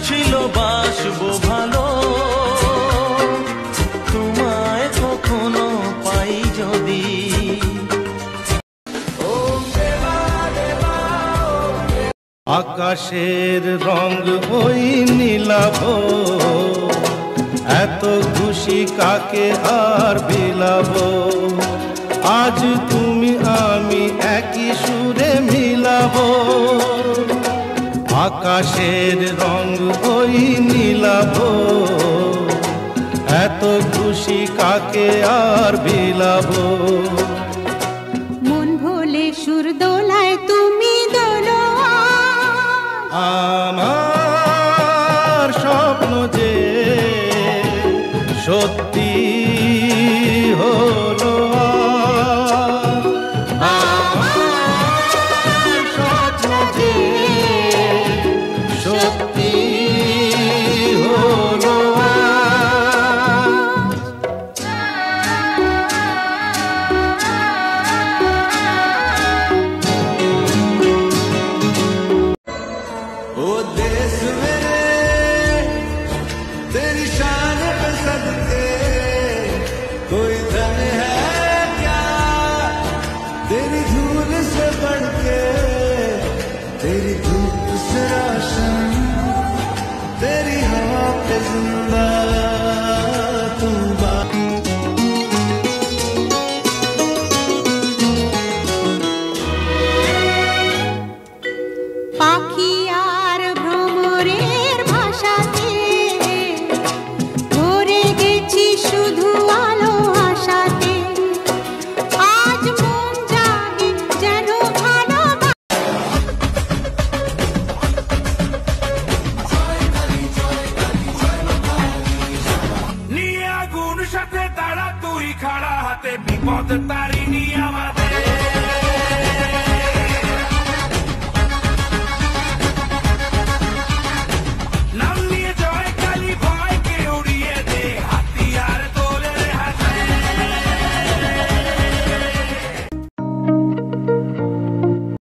ছিল বাসবো ভালো, তোমায় কখনো পাই যদি। আকাশের রং ওই নীলাভ, এত খুশি কাকে আর বিলাব। আজ তুমি আমি একই সুরে মিলাব। আকাশের রং ওই নীলাভ, এত খুশি কাকে আর বিলাব। মন ভোলে সুর দোলায় তুমি দোলো, আমার স্বপ্ন যে সত্যি হলো। আমার স্বপ্ন যে সত্যি হলো। ओ देश मेरे तेरी शान पे सदके, कोई धन है क्या तेरी धूल से बढ़ के। तेरी धूप से रोशन, तेरी हवा पे जिंदा तू बात। পাখি আর ভ্রমরের ভাষাতে ভরে গেছি শুধু আলো আশাতে। আজ মন জাগে যেন ভালোবাসা। নিয়ে আগুন সাথে তারা তুই খাড়া হাতে বিপদ তারিনি আমার